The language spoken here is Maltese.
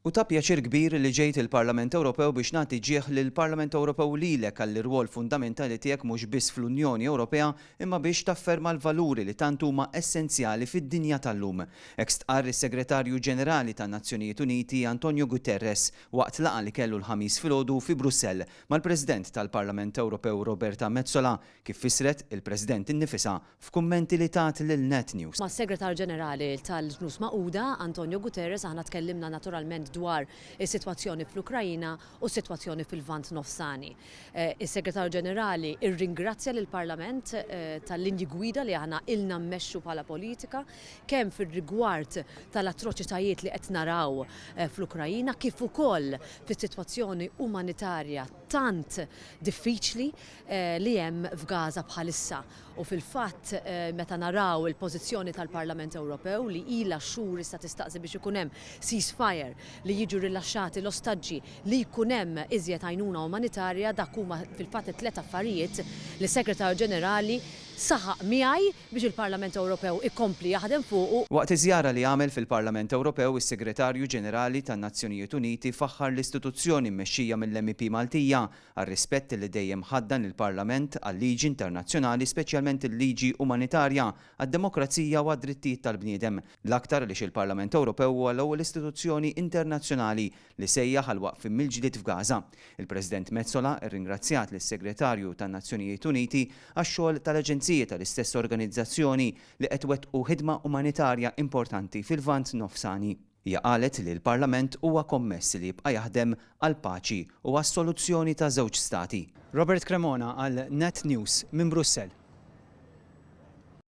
U ta' pjaċir kbir li ġejt il-Parlament Ewropew biex nagħti ġieħ lill-Parlament Ewropew lilek għall-irwol fundamentali tiegħek mhux biss fl-Unjoni Ewropea imma biex tafferma l-valuri li tant huma essenzjali fid-dinja tal-lum. Hekk stqarr is-Segretarju Ġenerali tan-Nazzjonijiet Uniti Antonio Guterres waqt laqgħa li kellu l-ħamis filgħodu fi Brussell mal-President tal-Parlament Ewropew Roberta Metsola kif fissret il-President innifisha f'kummenti li tat lil Net News. Mas-Segretarju Ġenerali tal-Ġnus Magħquda Antonio Guterres aħna tkellimna naturalment dwar is-sitwazzjoni fl-Ukrajina u s-sitwazzjoni fil-Lvant Nofsani. Is-Segretarju Ġenerali irringrazzja lill-Parlament tal-linji gwida li aħna ilna mmexxu bħala politika kemm fir-rigward tal-atroċitajiet li qed naraw fl-Ukrajina kif ukoll fis-sitwazzjoni umanitarja tant diffiċli li hemm f'Gaza bħalissa. U fil-fatt meta naraw il-pożizzjoni tal-Parlament Ewropew li ilha xhur issa tistaqsi biex ikun hemm ceasefire li jiġu rilaxxati l-ostaġġi li jkun hemm iżjed għajnuna umanitarja dak huma fil-fatt it-tliet affarijiet li Segretarju Ġenerali saħaq miegħi biex il-Parlament Ewropew ikompli jaħdem fuqu. Waqt iżjara li għamel fil-Parlament Ewropew is-Segretarju Ġenerali tan-Nazzjonijiet Uniti faħħar l-istituzzjoni mmexxija mill-MEP Maltija għar-rispett li dejjem ħaddan il-Parlament għal-liġi internazzjonali speċjalment il-liġi umanitarja għad-demokrazija u għad-drittijiet tal-bniedem. L-aktar li il-Parlament Ewropew huwa l-ewwel istituzzjoni internazzjonali li sejjaħ għal waqf mill-ġdid f'Gaza. Il-President Metsola rringrazzjat lis-Segretarju tan-Nazzjonijiet Uniti għax-xogħol tal-Aġenzija tal-istess organizzazzjoni li qed wettqu ħidma umanitarja importanti fil-Lvant Nofsani. Hija qalet li l-Parlament huwa kommess li jibqa' jaħdem għal paċi u għas-soluzzjoni ta' żewġ stati. Robert Cremona għal Net News minn Brussell.